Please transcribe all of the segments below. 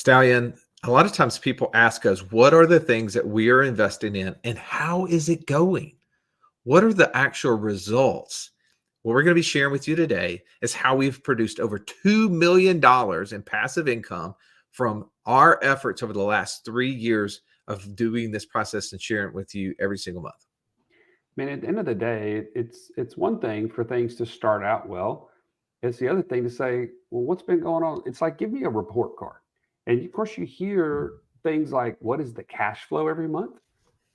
Stallion, a lot of times people ask us, what are the things that we are investing in and how is it going? What are the actual results? What we're going to be sharing with you today is how we've produced over $2 million in passive income from our efforts over the last 3 years of doing this process and sharing it with you every single month. I mean, at the end of the day, it's one thing for things to start out well. It's the other thing to say, well, what's been going on? It's like, give me a report card. And of course, you hear things like, what is the cash flow every month?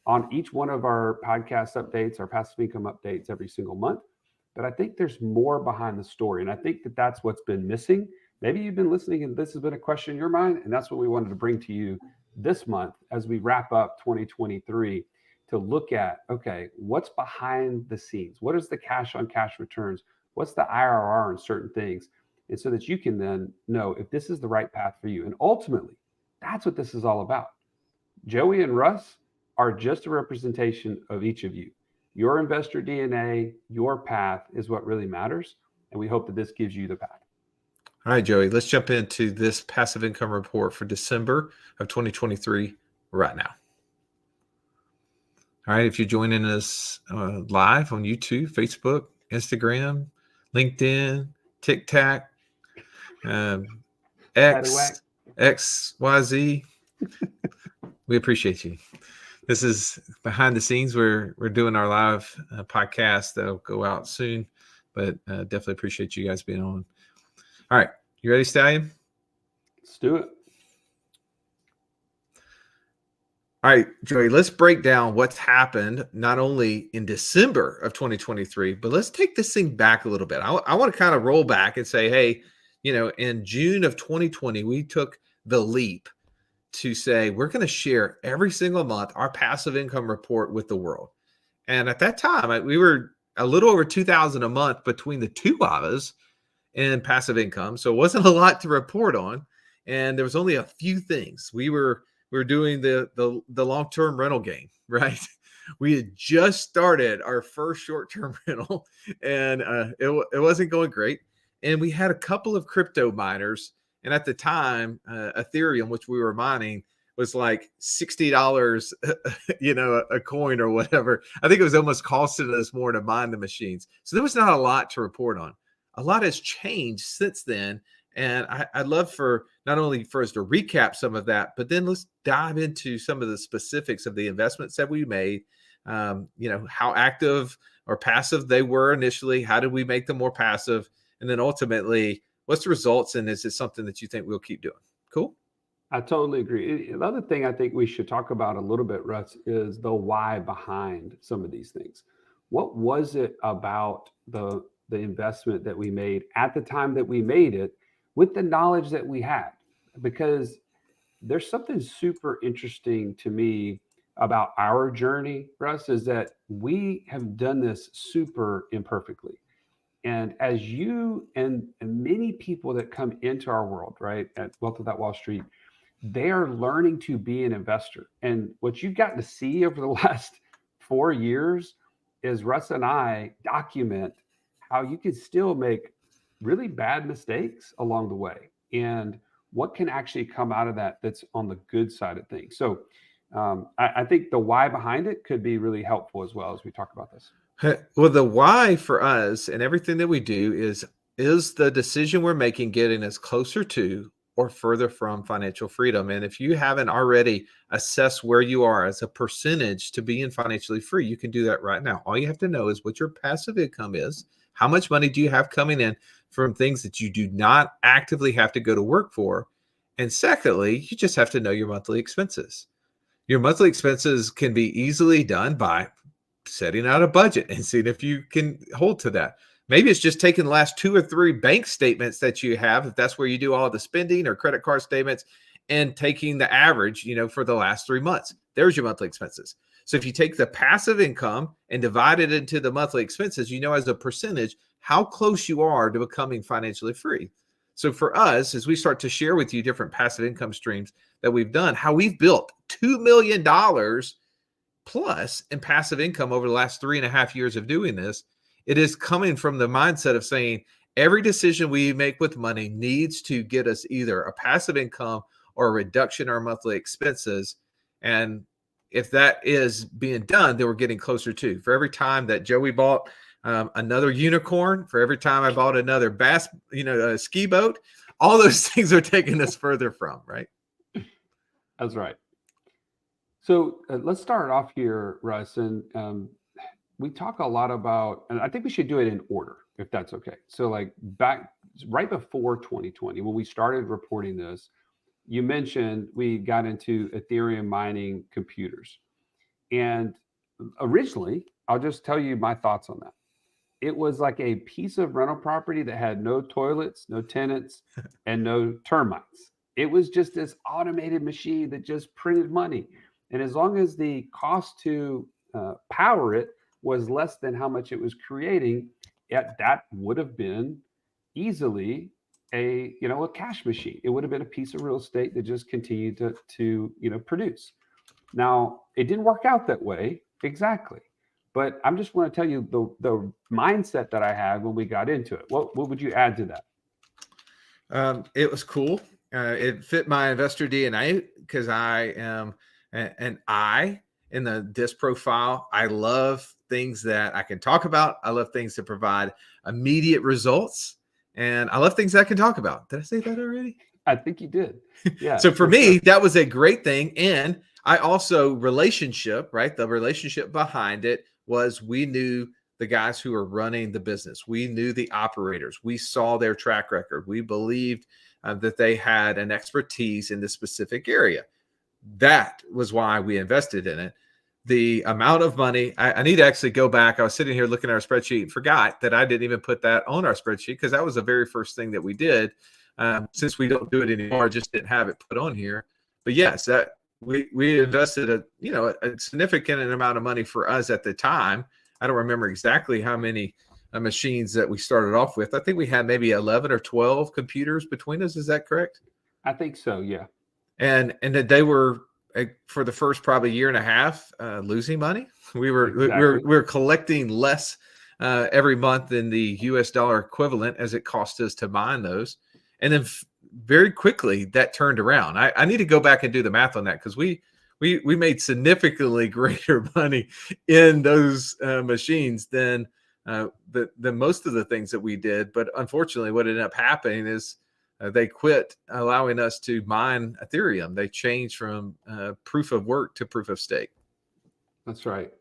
On each one of our podcast updates, our passive income updates every single month. But I think there's more behind the story. And I think that that's what's been missing. Maybe you've been listening and this has been a question in your mind. And that's what we wanted to bring to you this month as we wrap up 2023 to look at, okay, what's behind the scenes? What is the cash on cash returns? What's the IRR on certain things? And so that you can then know if this is the right path for you. And ultimately, that's what this is all about. Joey and Russ are just a representation of each of you. Your investor DNA, your path is what really matters. And we hope that this gives you the path. All right, Joey, let's jump into this passive income report for December of 2023 right now. All right, if you're joining us live on YouTube, Facebook, Instagram, LinkedIn, TikTok, X, XYZ, we appreciate you. This is behind the scenes. We're doing our live podcast that'll go out soon, but definitely appreciate you guys being on. All right, you ready, Stallion? Let's do it. All right, Joey, let's break down what's happened not only in December of 2023, but let's take this thing back a little bit. I want to kind of roll back and say, hey, in June of 2020, we took the leap to say we're going to share every single month our passive income report with the world. And at that time, we were a little over $2,000 a month between the two of us in passive income. So it wasn't a lot to report on. And there was only a few things. We were doing the long-term rental game, right? We had just started our first short-term rental, and it wasn't going great. And we had a couple of crypto miners, and at the time, Ethereum, which we were mining, was like $60, a coin or whatever. I think it was almost costing us more to mine the machines. So there was not a lot to report on. A lot has changed since then. And I'd love for not only for us to recap some of that, but then let's dive into some of the specifics of the investments that we made, how active or passive they were initially. How did we make them more passive? And then ultimately, what's the results? And is it something that you think we'll keep doing? Cool. I totally agree. The other thing I think we should talk about a little bit, Russ, is the why behind some of these things. What was it about the investment that we made at the time that we made it with the knowledge that we had? Because there's something super interesting to me about our journey, Russ, is that we have done this super imperfectly. And as you and many people that come into our world, right, at Wealth Without Wall Street, they are learning to be an investor. And what you've gotten to see over the last 4 years is Russ and I document how you can still make really bad mistakes along the way and what can actually come out of that that's on the good side of things. So I think the why behind it could be really helpful as well as we talk about this. Well, the why for us and everything that we do is the decision we're making getting us closer to or further from financial freedom. And if you haven't already assessed where you are as a percentage to being financially free, you can do that right now. All you have to know is what your passive income is. How much money do you have coming in from things that you do not actively have to go to work for? And secondly, you just have to know your monthly expenses. Your monthly expenses can be easily done by setting out a budget and seeing if you can hold to that. Maybe it's just taking the last 2 or 3 bank statements that you have, if that's where you do all the spending, or credit card statements, and taking the average, for the last 3 months. There's your monthly expenses. So if you take the passive income and divide it into the monthly expenses, as a percentage how close you are to becoming financially free. So for us, as we start to share with you different passive income streams that we've done, how we've built $2 million plus in passive income over the last 3.5 years of doing this, it is coming from the mindset of saying every decision we make with money needs to get us either a passive income or a reduction in our monthly expenses. And if that is being done, then we're getting closer to. For every time that Joey bought another unicorn, for every time I bought another bass, a ski boat, all those things are taking us further from, right? That's right. So let's start off here, Russ. And we talk a lot about, and I think we should do it in order, if that's okay. So, like back right before 2020, when we started reporting this, you mentioned we got into Ethereum mining computers. And originally, I'll just tell you my thoughts on that. It was like a piece of rental property that had no toilets, no tenants, and no termites. It was just this automated machine that just printed money. And as long as the cost to power it was less than how much it was creating, that would have been easily a cash machine. It would have been a piece of real estate that just continued to produce. Now, it didn't work out that way exactly, but I'm just want to tell you the mindset that I had when we got into it. What would you add to that? It was cool. It fit my investor DNA because I am an I in the disc profile. I love things that I can talk about. I love things that provide immediate results, and I love things that I can talk about. Did I say that already? I think you did. Yeah. So for me, that was a great thing. And I also relationship, right? The relationship behind it was we knew the guys who were running the business. We knew the operators. We saw their track record. We believed that they had an expertise in this specific area. That was why we invested in it. The amount of money, I need to actually go back. I was sitting here looking at our spreadsheet and forgot that I didn't even put that on our spreadsheet because that was the very first thing that we did. Since we don't do it anymore, I just didn't have it put on here. But yes, that we invested a significant amount of money for us at the time. I don't remember exactly how many machines that we started off with. I think we had maybe 11 or 12 computers between us. Is that correct? I think so. Yeah. And that they were for the first probably year and a half losing money. We were collecting less every month than the US dollar equivalent as it cost us to mine those. And then very quickly that turned around. I need to go back and do the math on that because we made significantly greater money in those machines than most of the things that we did. But unfortunately, what ended up happening is they quit allowing us to mine Ethereum. They changed from proof of work to proof of stake. That's right.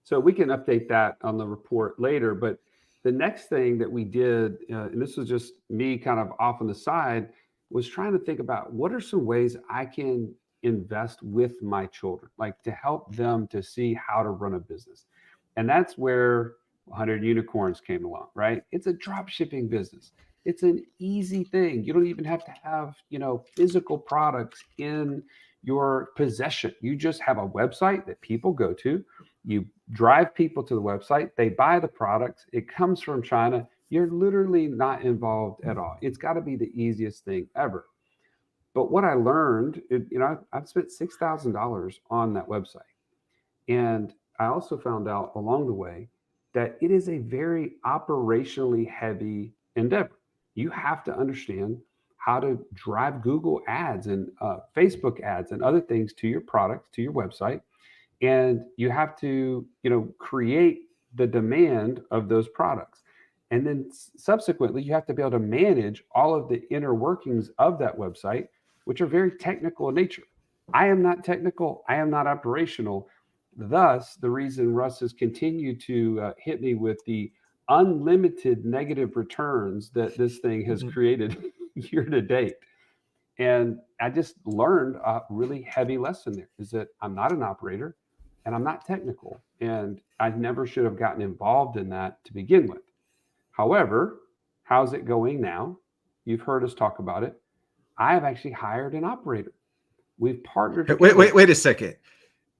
So we can update that on the report later. But the next thing that we did, and this was just me kind of off on the side, was trying to think about what are some ways I can invest with my children, like to help them to see how to run a business. And that's where 100 Unicorns came along, right? It's a drop shipping business. It's an easy thing. You don't even have to have, physical products in your possession. You just have a website that people go to. You drive people to the website. They buy the products. It comes from China. You're literally not involved at all. It's got to be the easiest thing ever. But what I learned, I've spent $6,000 on that website. And I also found out along the way that it is a very operationally heavy endeavor. You have to understand how to drive Google ads and Facebook ads and other things to your products, to your website. And you have to, create the demand of those products. And then subsequently, you have to be able to manage all of the inner workings of that website, which are very technical in nature. I am not technical. I am not operational. Thus, the reason Russ has continued to hit me with the unlimited negative returns that this thing has created year to date. And I just learned a really heavy lesson there is that I'm not an operator and I'm not technical. And I never should have gotten involved in that to begin with. However, how's it going now? You've heard us talk about it. I have actually hired an operator. We've partnered. Wait a second.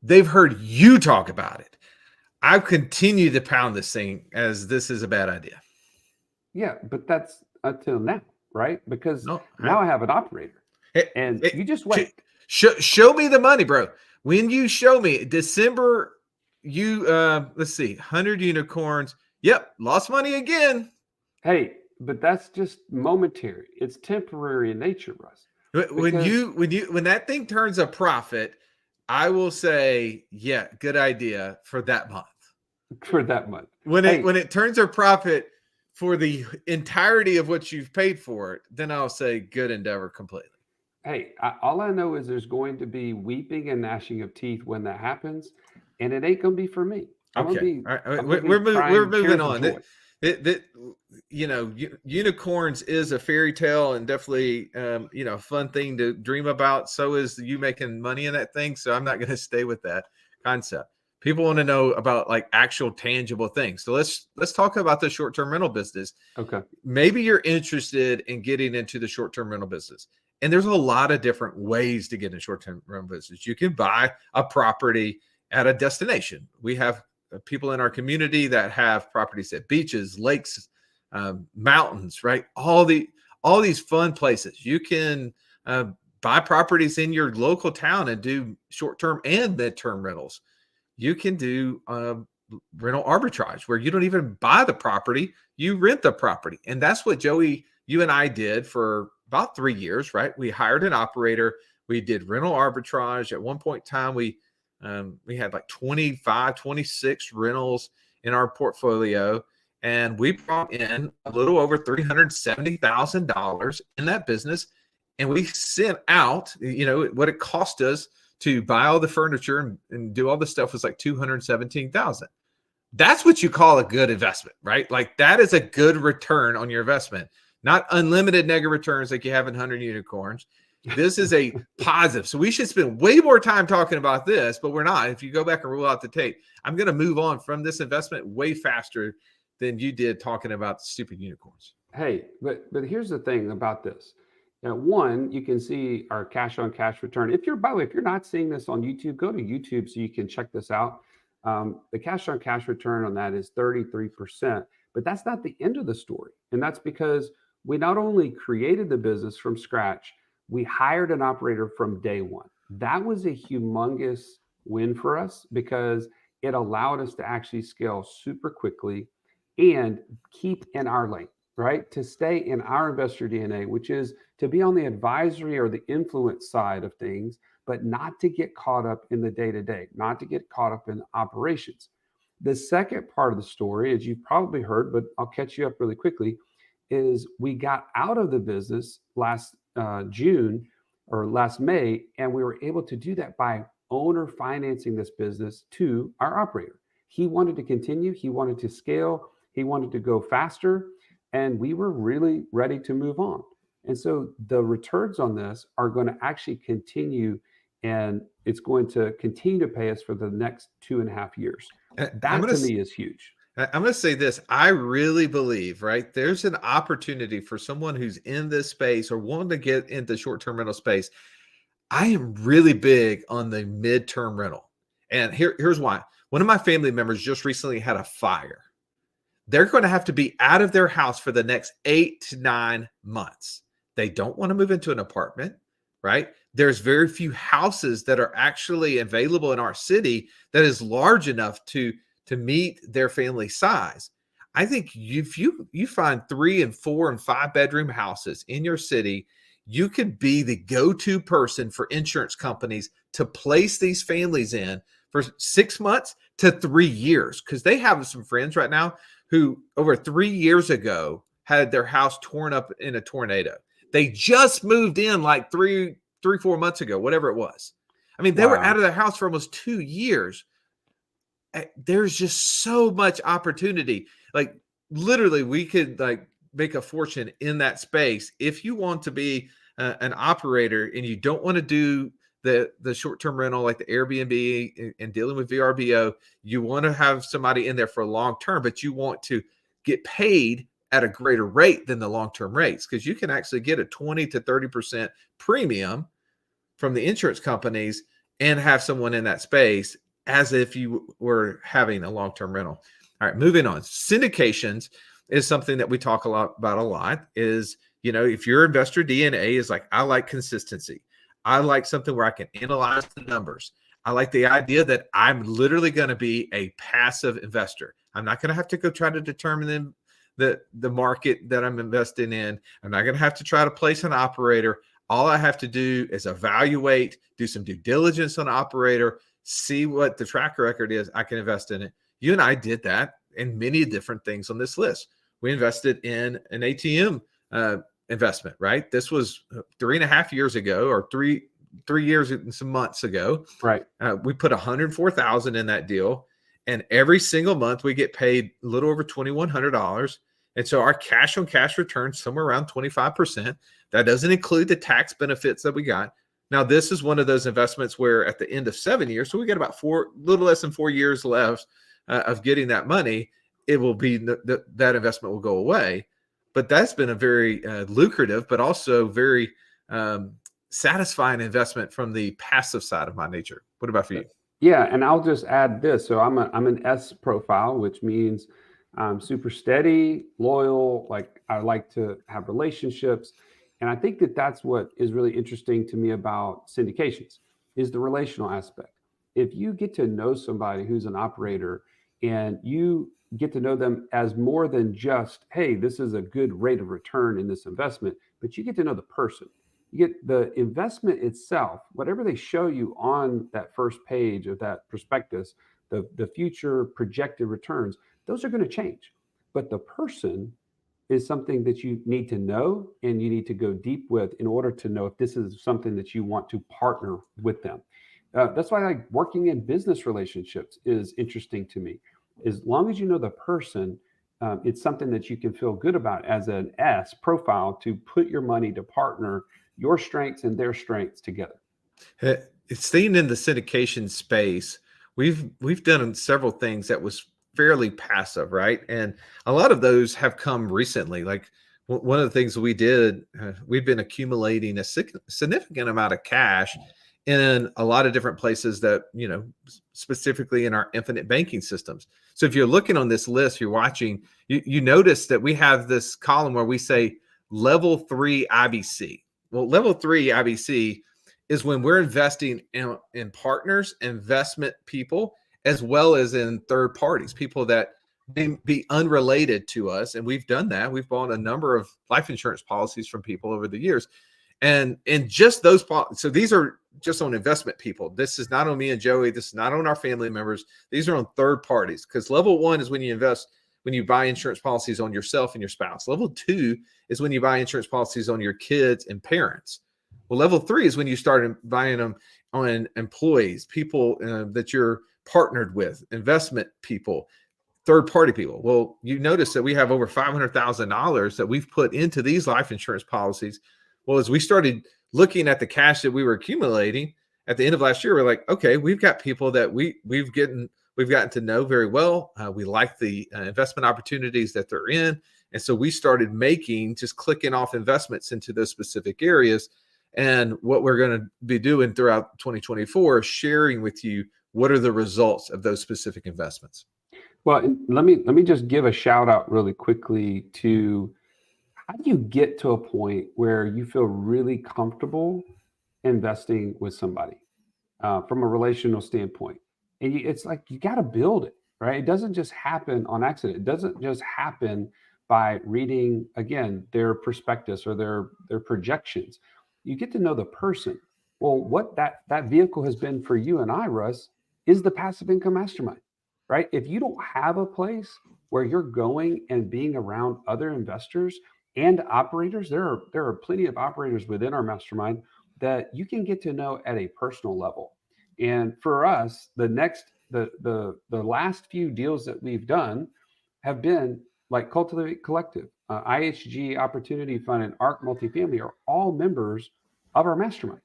They've heard you talk about it. I've continued to pound this thing as this is a bad idea. Yeah, but that's until now, right? Because now I have an operator. You just wait. Show me the money, bro. When you show me December, let's see, 100 Unicorns. Yep, lost money again. Hey, but that's just momentary. It's temporary in nature, Russ. When because when that thing turns a profit, I will say, yeah, good idea for that month. for that month. When Hey, it turns a profit for the entirety of what you've paid for it, then I'll say good endeavor completely. all I know is there's going to be weeping and gnashing of teeth when that happens, and it ain't gonna be for me. Okay, all right, I'm gonna be we're crying moving tears of on. joy. That unicorns is a fairy tale and definitely a fun thing to dream about. So is you making money in that thing. So I'm not going to stay with that concept. People want to know about like actual tangible things. So let's talk about the short term rental business. Okay. Maybe you're interested in getting into the short term rental business. And there's a lot of different ways to get in short term rental business. You can buy a property at a destination. We have people in our community that have properties at beaches, lakes, mountains, right? All these fun places. You can buy properties in your local town and do short term and mid term rentals. You can do rental arbitrage where you don't even buy the property, you rent the property. And that's what Joey, you and I did for about 3 years, right? We hired an operator. We did rental arbitrage. At one point in time, we had like 25, 26 rentals in our portfolio. And we brought in a little over $370,000 in that business. And we sent out, what it cost us to buy all the furniture and do all the stuff was like 217,000. That's what you call a good investment, right? Like that is a good return on your investment, not unlimited negative returns like you have in 100 unicorns. This is a positive. So we should spend way more time talking about this, but we're not. If you go back and rule out the tape, I'm going to move on from this investment way faster than you did talking about stupid unicorns. Hey, but here's the thing about this. Now, one, you can see our cash on cash return. If you're, by the way, if you're not seeing this on YouTube, go to YouTube so you can check this out. The cash on cash return on that is 33%, but that's not the end of the story. And that's because we not only created the business from scratch, we hired an operator from day one. That was a humongous win for us because it allowed us to actually scale super quickly and keep in our lane, right? To stay in our investor DNA, which is to be on the advisory or the influence side of things, but not to get caught up in the day to day, not to get caught up in operations. The second part of the story, as you've probably heard, but I'll catch you up really quickly, is we got out of the business last June or last May, and we were able to do that by owner financing this business to our operator. He wanted to continue, he wanted to scale, he wanted to go faster, and we were really ready to move on. And so the returns on this are going to actually continue, and it's going to continue to pay us for the next 2.5 years. That to me is huge. I'm going to say this. I really believe, right? There's an opportunity for someone who's in this space or wanting to get into short-term rental space. I am really big on the mid-term rental. And here's why. One of my family members just recently had a fire. They're going to have to be out of their house for the next 8 to 9 months. They don't want to move into an apartment, right? There's very few houses that are actually available in our city that is large enough to meet their family size. I think if you find 3 and 4 and 5 bedroom houses in your city, you could be the go-to person for insurance companies to place these families in for 6 months to 3 years. Because they have some friends right now who over 3 years ago had their house torn up in a tornado. They just moved in like 4 months ago, whatever it was. I mean, they were out of their house for almost 2 years. There's just so much opportunity. Like literally we could like make a fortune in that space. If you want to be an operator and you don't want to do the short-term rental like the Airbnb and dealing with VRBO, you want to have somebody in there for a long term, but you want to get paid at a greater rate than the long-term rates because you can actually get a 20 to 30% premium from the insurance companies and have someone in that space as if you were having a long-term rental. All right, moving on. Syndications is something that we talk about a lot is, if your investor DNA is like, I like consistency. I like something where I can analyze the numbers. I like the idea that I'm literally going to be a passive investor. I'm not going to have to go try to determine the market that I'm investing in. I'm not going to have to try to place an operator. All I have to do is evaluate, do some due diligence on the operator, see what the track record is. I can invest in it. You and I did that in many different things on this list. We invested in an ATM investment, right? This was 3.5 years ago, or three years and some months ago. Right. We put 104,000 in that deal, and every single month we get paid a little over $2,100. And so our cash on cash returns somewhere around 25%. That doesn't include the tax benefits that we got. Now, this is one of those investments where at the end of 7 years, so we get about little less than 4 years left of getting that money, it will be that investment will go away. But that's been a very lucrative, but also very satisfying investment from the passive side of my nature. What about for you? Yeah, and I'll just add this. So I'm an S profile, which means I'm super steady, loyal. Like I like to have relationships, and I think that that's what is really interesting to me about syndications is the relational aspect. If you get to know somebody who's an operator and you get to know them as more than just, hey, this is a good rate of return in this investment, but you get to know the person. You get the investment itself, whatever they show you on that first page of that prospectus, the future projected returns, those are going to change. But the person is something that you need to know and you need to go deep with in order to know if this is something that you want to partner with them. That's why like working in business relationships is interesting to me. As long as you know the person, it's something that you can feel good about as an S profile to put your money to partner your strengths and their strengths together. Staying in the syndication space, we've done several things that was fairly passive, right? And a lot of those have come recently. Like one of the things we did, we've been accumulating a significant amount of cash in a lot of different places that, specifically in our infinite banking systems. So if you're looking on this list, you're watching, you notice that we have this column where we say level 3 IBC. Well, level 3 IBC is when we're investing in partners, investment people, as well as in third parties, people that may be unrelated to us. And we've done that. We've bought a number of life insurance policies from people over the years. And in just those, so these are just on investment people. This is not on me and Joey. This is not on our family members. These are on third parties, because level 1 is when you invest, when you buy insurance policies on yourself and your spouse. Level 2 is when you buy insurance policies on your kids and parents. Well, level 3 is when you start buying them on employees, people that you're partnered with, investment people, third-party people. Well, you notice that we have over $500,000 that we've put into these life insurance policies. Well, as we started looking at the cash that we were accumulating at the end of last year, we're like, okay, we've got people that we've gotten to know very well. We like the investment opportunities that they're in. And so we started just clicking off investments into those specific areas. And what we're going to be doing throughout 2024 is sharing with you what are the results of those specific investments. Well, let me just give a shout out really quickly to how do you get to a point where you feel really comfortable investing with somebody from a relational standpoint? And it's like you got to build it, right? It doesn't just happen on accident. It doesn't just happen by reading, again, their prospectus or their projections. You get to know the person. Well, what that vehicle has been for you and I, Russ, is the passive income mastermind, right? If you don't have a place where you're going and being around other investors and operators, there are plenty of operators within our mastermind that you can get to know at a personal level. And for us, the last few deals that we've done have been like Cultivate Collective, IHG Opportunity Fund, and ARC Multifamily are all members of our mastermind.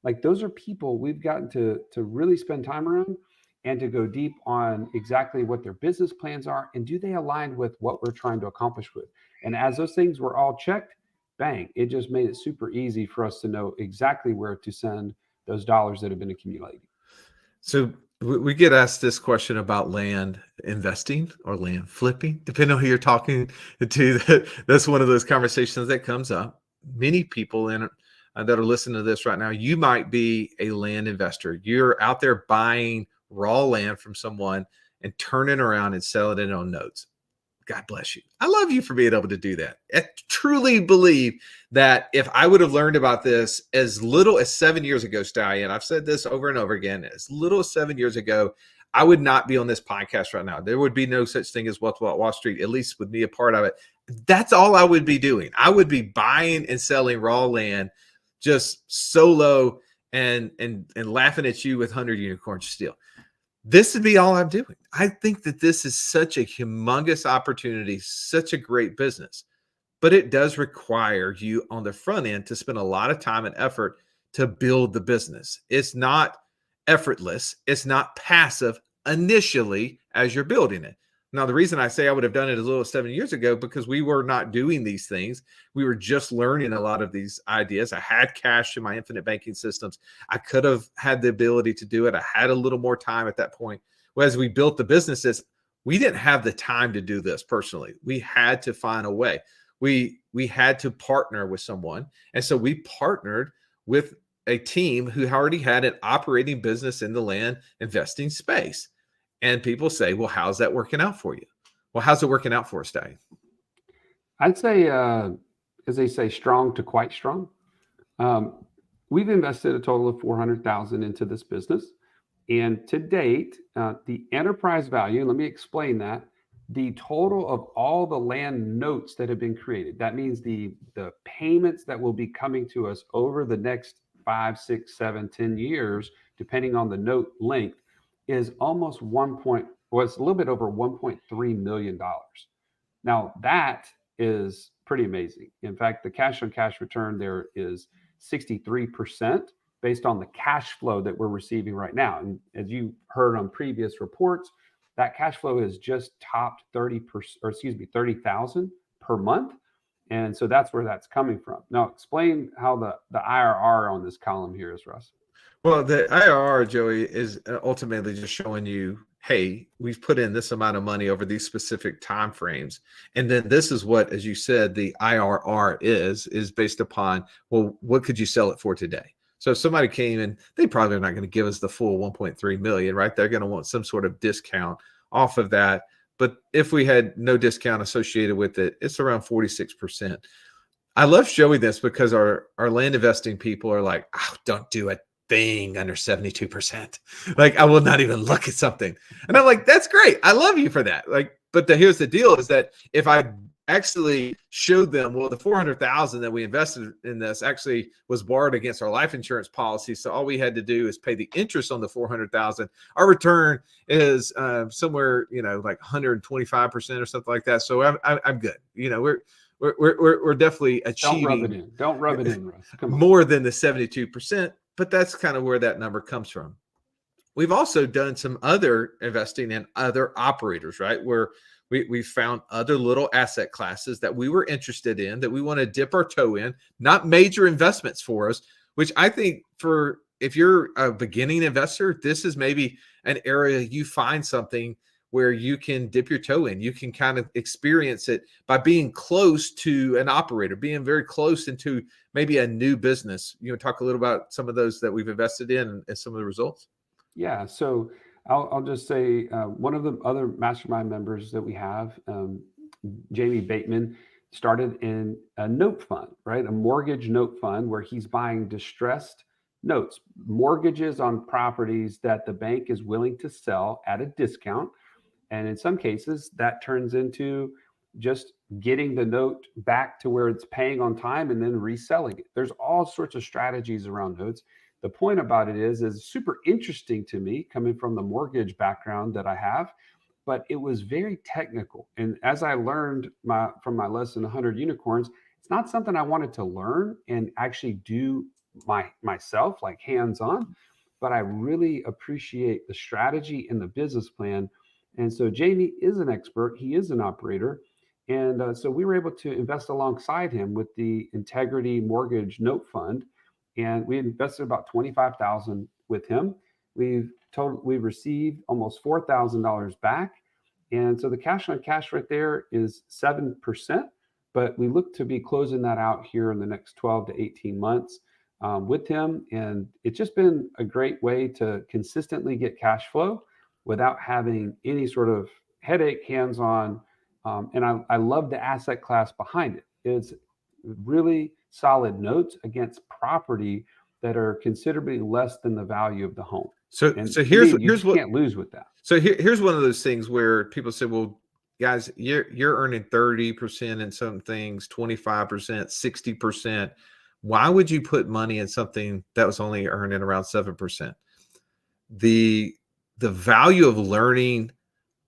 Like those are people we've gotten to really spend time around and to go deep on exactly what their business plans are and do they align with what we're trying to accomplish with. And as those things were all checked, bang, it just made it super easy for us to know exactly where to send those dollars that have been accumulating. So we get asked this question about land investing or land flipping, depending on who you're talking to. That's one of those conversations that comes up. Many people that are listening to this right now, you might be a land investor. You're out there buying raw land from someone and turning around and selling it on notes. God bless you. I love you for being able to do that. I truly believe that if I would have learned about this as little as 7 years ago, Stallion, I've said this over and over again, as little as 7 years ago, I would not be on this podcast right now. There would be no such thing as Wealth About Wall Street, at least with me a part of it. That's all I would be doing. I would be buying and selling raw land just solo and laughing at you with 100 unicorns still. This would be all I'm doing. I think that this is such a humongous opportunity, such a great business, but it does require you on the front end to spend a lot of time and effort to build the business. It's not effortless. It's not passive initially as you're building it. Now, the reason I say I would have done it as little as 7 years ago, because we were not doing these things. We were just learning a lot of these ideas. I had cash in my infinite banking systems. I could have had the ability to do it. I had a little more time at that point. Well, as we built the businesses, we didn't have the time to do this personally. We had to find a way. We had to partner with someone. And so we partnered with a team who already had an operating business in the land investing space. And people say, well, how's that working out for you? Well, how's it working out for us, Dave? I'd say, as they say, strong to quite strong. We've invested a total of 400,000 into this business. And to date, the enterprise value, let me explain that, the total of all the land notes that have been created, that means the payments that will be coming to us over the next 5, 6, 7, 10 years, depending on the note length, is almost it's a little bit over $1.3 million. Now that is pretty amazing. In fact, the cash on cash return there is 63% based on the cash flow that we're receiving right now. And as you heard on previous reports, that cash flow is just topped 30,000 per month. And so that's where that's coming from. Now explain how the IRR on this column here is, Russ. Well, the IRR, Joey, is ultimately just showing you, hey, we've put in this amount of money over these specific time frames. And then this is what, as you said, the IRR is based upon, well, what could you sell it for today? So if somebody came in, they probably are not going to give us the full 1.3 million, right? They're going to want some sort of discount off of that. But if we had no discount associated with it, it's around 46%. I love showing this because our land investing people are like, oh, don't do it. Thing under 72%. Like, I will not even look at something. And I'm like, that's great. I love you for that. Like, but here's the deal is that if I actually showed them, well, the 400,000 that we invested in this actually was borrowed against our life insurance policy. So all we had to do is pay the interest on the 400,000. Our return is somewhere, like 125% or something like that. So I'm good. We're definitely achieving. Don't rub it in, Russ. Come on. More than the 72%. But that's kind of where that number comes from. We've also done some other investing in other operators, right? Where we found other little asset classes that we were interested in, that we want to dip our toe in, not major investments for us, which I think if you're a beginning investor, this is maybe an area you find something where you can dip your toe in. You can kind of experience it by being close to an operator, being very close into maybe a new business. You want to talk a little about some of those that we've invested in and some of the results? Yeah. So I'll just say one of the other mastermind members that we have, Jamie Bateman, started in a note fund, right? A mortgage note fund where he's buying distressed notes, mortgages on properties that the bank is willing to sell at a discount. And in some cases, that turns into just getting the note back to where it's paying on time and then reselling it. There's all sorts of strategies around notes. The point about it is super interesting to me coming from the mortgage background that I have, but it was very technical. And as I learned from my lesson, 100 Unicorns, it's not something I wanted to learn and actually do myself, like hands-on, but I really appreciate the strategy and the business plan. And so Jamie is an expert. He is an operator. And so we were able to invest alongside him with the Integrity Mortgage Note Fund. And we invested about 25,000 with him. We've received almost $4,000 back. And so the cash on cash right there is 7%. But we look to be closing that out here in the next 12 to 18 months with him. And it's just been a great way to consistently get cash flow without having any sort of headache, hands-on And I love the asset class behind it. It's really solid notes against property that are considerably less than the value of the home. So And so to me, here's you here's just what can't lose with that. so here's one of those things where people say, well, guys, you're earning 30% in some things, 25%, 60%. Why would you put money in something that was only earning around 7%? The the value of learning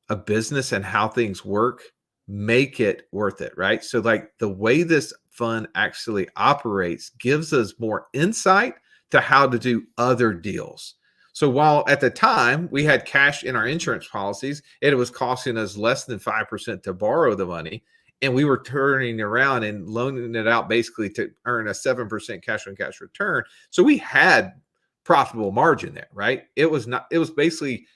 a business and how things work make it worth it, right? So like the way this fund actually operates gives us more insight to how to do other deals. So while at the time we had cash in our insurance policies, it was costing us less than 5% to borrow the money, and we were turning around and loaning it out basically to earn a 7% cash on cash return. So we had profitable margin there, right? It was basically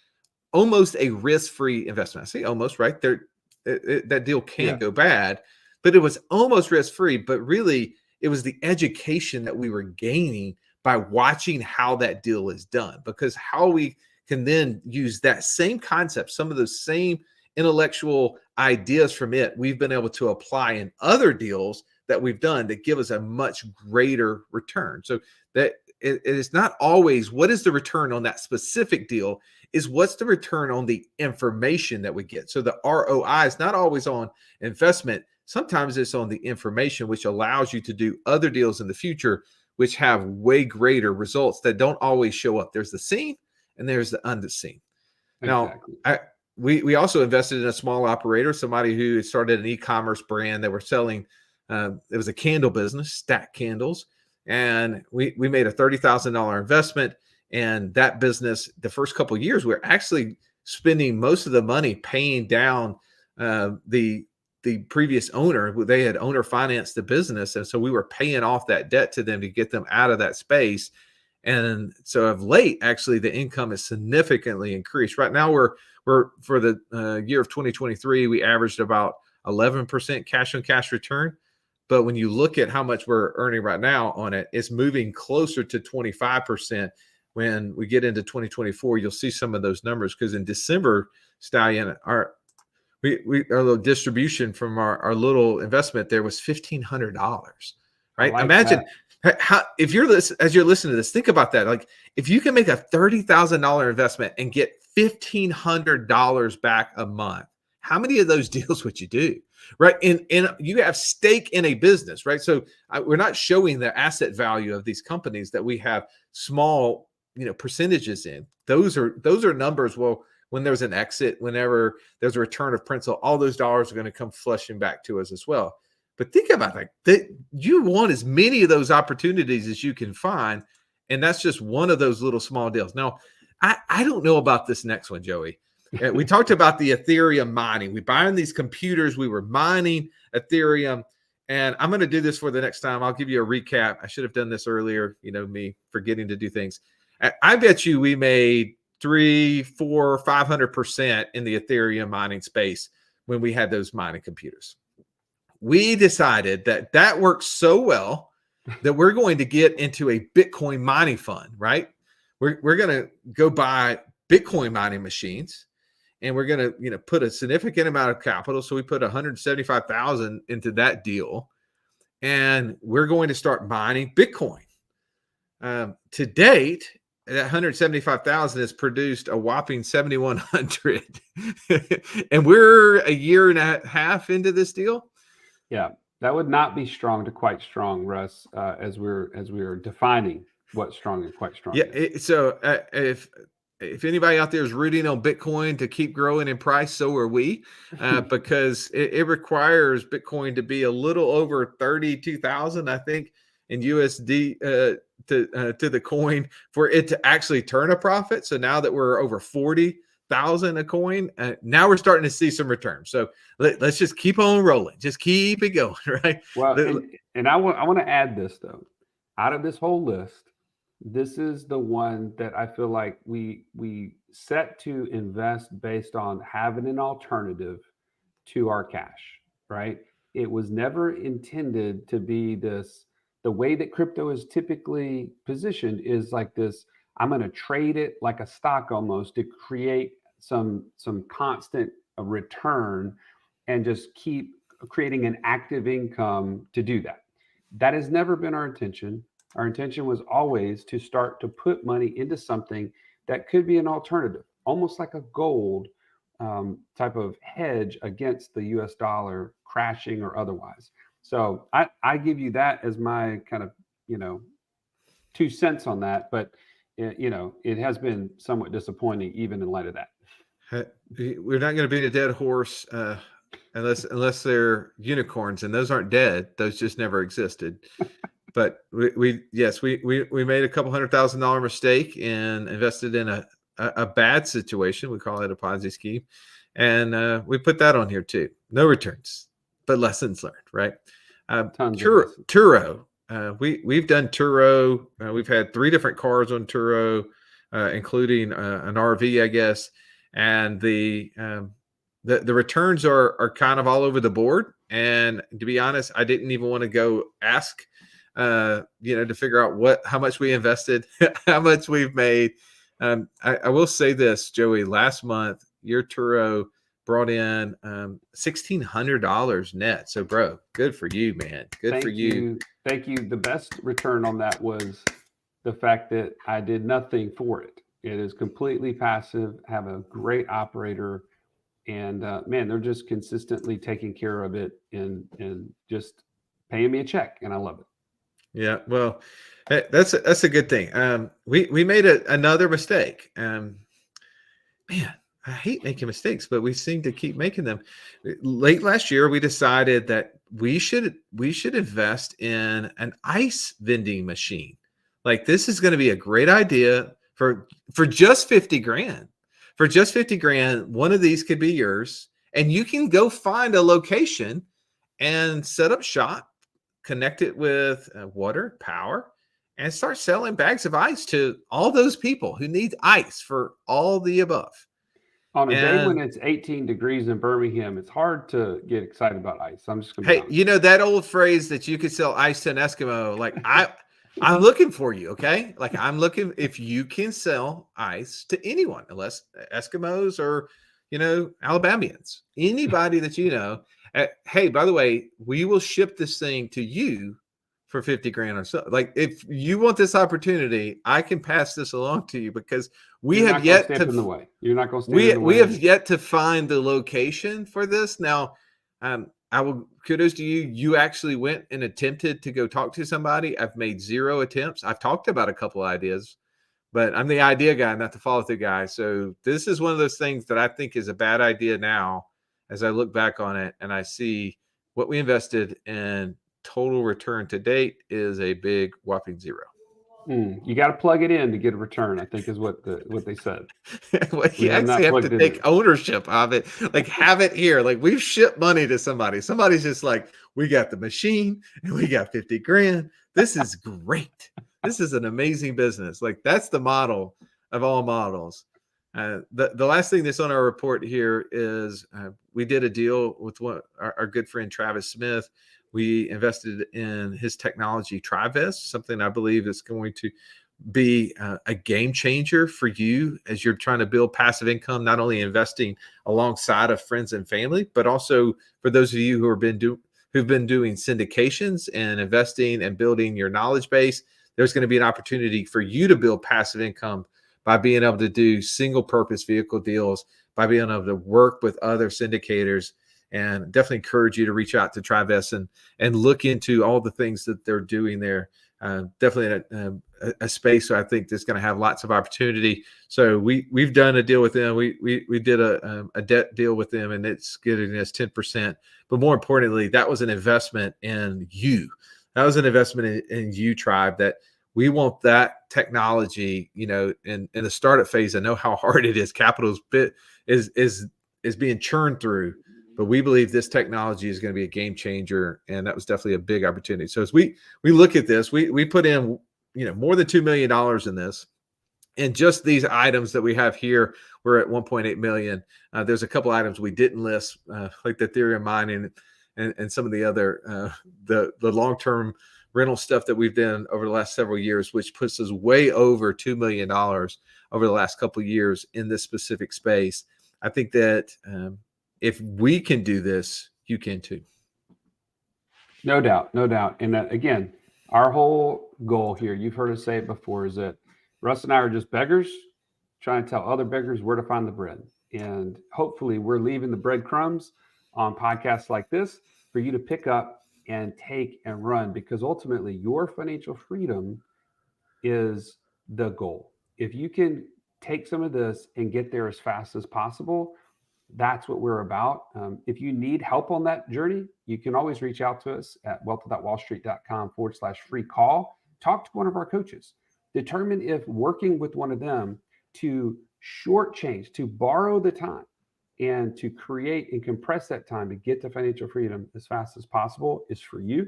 almost a risk-free investment. I say almost, right? That deal can Yeah, go bad, but it was almost risk-free. But really, it was the education that we were gaining by watching how that deal is done, because how we can then use that same concept, some of those same intellectual ideas from it, we've been able to apply in other deals that we've done that give us a much greater return. So that it is not always what is the return on that specific deal, is what's the return on the information that we get. So the ROI is not always on investment. Sometimes it's on the information, which allows you to do other deals in the future, which have way greater results that don't always show up. There's the seen and there's the unseen. Now, exactly. we also invested in a small operator, somebody who started an e-commerce brand that were selling. It was a candle business, stack candles, and we made a $30,000 investment. And that business, the first couple of years, we're actually spending most of the money paying down the previous owner. They had owner financed the business, and so we were paying off that debt to them to get them out of that space. And so of late, actually, the income has significantly increased. Right now, we're for the year of 2023, we averaged about 11% cash on cash return. But when you look at how much we're earning right now on it, it's moving closer to 25%. When we get into 2024, you'll see some of those numbers, because in December, Stallion, our little distribution from our little investment there was $1,500, I right? like Imagine that. how, if you're as you're listening to this, think about that. Like if you can make a $30,000 investment and get $1,500 back a month, how many of those deals would you do? Right. And you have stake in a business, right? So we're not showing the asset value of these companies that we have small, percentages in. Those are numbers. Well, when there's an exit, whenever there's a return of principal, all those dollars are going to come flushing back to us as well. But think about like that. You want as many of those opportunities as you can find. And that's just one of those little small deals. Now, I don't know about this next one, Joey. We talked about the Ethereum mining. We buying these computers. We were mining Ethereum. And I'm going to do this for the next time. I'll give you a recap. I should have done this earlier, me forgetting to do things. I bet you we made 3, 4, 500% in the Ethereum mining space when we had those mining computers. We decided that works so well that we're going to get into a Bitcoin mining fund, right? We're going to go buy Bitcoin mining machines, and we're going to put a significant amount of capital. So we put 175,000 into that deal, and we're going to start mining Bitcoin. To date, that 175,000 has produced a whopping 7,100, and we're a year and a half into this deal. Yeah, that would not be strong to quite strong, Russ, as we're defining what strong and quite strong Yeah. is. So if anybody out there is rooting on Bitcoin to keep growing in price, so are we, because it requires Bitcoin to be a little over 32,000, I think, in USD to the coin for it to actually turn a profit. So now that we're over 40,000 a coin, now we're starting to see some returns. So let's just keep on rolling, just keep it going, right? Well, and I want to add this though. Out of this whole list, this is the one that I feel like we set to invest based on having an alternative to our cash, right? It was never intended to be this. The way that crypto is typically positioned is like this. I'm going to trade it like a stock almost to create some constant return. and just keep creating an active income to do that. That has never been our intention. Our intention was always to start to put money into something that could be an alternative, almost like a gold type of hedge against the US dollar crashing or otherwise. So I give you that as my kind of, you know, 2 cents on that. But, you know, it has been somewhat disappointing even in light of that. We're not going to beat a dead horse unless they're unicorns, and those aren't dead. Those just never existed. But we made a couple $100,000 mistake and invested in a bad situation. We call it a Ponzi scheme, and we put that on here too. No returns, but lessons learned, right? Turo. We've done Turo. We've had 3 different cars on Turo, including an RV, I guess. And the returns are kind of all over the board. And to be honest, I didn't even want to go ask, to figure out how much we invested, how much we've made. I will say this, Joey. Last month, your Turo brought in $1,600 net. So, bro, good for you, man. Good for you. Thank you. The best return on that was the fact that I did nothing for it. It is completely passive, have a great operator, and man, they're just consistently taking care of it and just paying me a check, and I love it. Yeah, well, that's a good thing. We made another mistake. Man, I hate making mistakes, but we seem to keep making them. Late last year, we decided that we should invest in an ice vending machine. Like, this is going to be a great idea for just 50 grand. For just 50 grand, one of these could be yours, and you can go find a location and set up shop, connect it with water, power, and start selling bags of ice to all those people who need ice for all the above. On a day when it's 18 degrees in Birmingham, it's hard to get excited about ice. I'm just going to be honest. You know that old phrase that you could sell ice to an Eskimo? Like, I'm looking for you, okay? Like, I'm looking if you can sell ice to anyone, unless Eskimos or, Alabamians, anybody that you know. Hey, by the way, we will ship this thing to you for 50 grand or so. Like, if you want this opportunity, I can pass this along to you, because we have yet to in the way. You're not going to stand in the way. We have yet to find the location for this. Now, I will kudos to you. You actually went and attempted to go talk to somebody. I've made 0 attempts. I've talked about a couple of ideas, but I'm the idea guy, not the follow through guy. So this is one of those things that I think is a bad idea now, as I look back on it and I see what we invested in. Total return to date is a big whopping 0. You got to plug it in to get a return, I think is what they said. Well, you actually have to take ownership of it. Like, have it here. Like, we've shipped money to somebody. Somebody's just like, we got the machine and we got 50 grand. This is great. This is an amazing business. Like, that's the model of all models. The last thing that's on our report here is we did a deal with our good friend Travis Smith. We invested in his technology, TriVest, something I believe is going to be a game changer for you as you're trying to build passive income, not only investing alongside of friends and family, but also for those of you who've been doing syndications and investing and building your knowledge base. There's going to be an opportunity for you to build passive income by being able to do single purpose vehicle deals, by being able to work with other syndicators. And definitely encourage you to reach out to TriVest and look into all the things that they're doing there. Definitely a space where I think that's going to have lots of opportunity. So we've done a deal with them. We did a debt deal with them, and it's getting us 10%. But more importantly, that was an investment in you. That was an investment in you, Tribe. That we want that technology. In the startup phase, I know how hard it is. Capital's is being churned through. But we believe this technology is going to be a game changer, and that was definitely a big opportunity. So as we look at this, we put in more than $2 million in this, and just these items that we have here, we're at 1.8 million. There's a couple items we didn't list, like the Ethereum mining and some of the other the long-term rental stuff that we've done over the last several years, which puts us way over $2 million over the last couple of years in this specific space. I think that if we can do this, you can too. No doubt, no doubt. And again, our whole goal here, you've heard us say it before, is that Russ and I are just beggars trying to tell other beggars where to find the bread. And hopefully, we're leaving the breadcrumbs on podcasts like this for you to pick up and take and run, because ultimately, your financial freedom is the goal. If you can take some of this and get there as fast as possible, that's what we're about. If you need help on that journey, you can always reach out to us at wealth.wallstreet.com/free call. Talk to one of our coaches. Determine if working with one of them to shortchange, to borrow the time, and to create and compress that time to get to financial freedom as fast as possible is for you.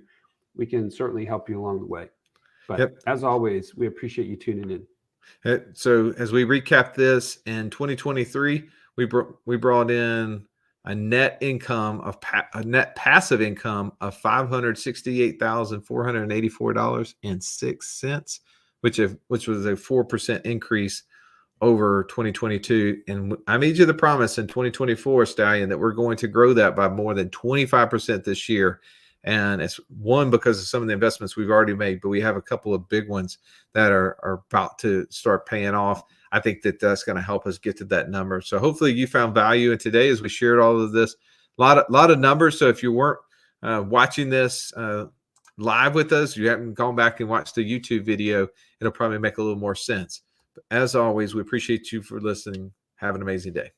We can certainly help you along the way. But as always, we appreciate you tuning in. So as we recap this, in 2023, we brought in a net income of a net passive income of $568,484.06, which was a 4% increase over 2022. And I made you the promise in 2024, Stallion, that we're going to grow that by more than 25% this year. And it's one, because of some of the investments we've already made, but we have a couple of big ones that are about to start paying off. I think that that's going to help us get to that number. So hopefully you found value in today as we shared all of this. A lot of numbers. So if you weren't watching this live with us, you haven't gone back and watched the YouTube video, it'll probably make a little more sense. But as always, we appreciate you for listening. Have an amazing day.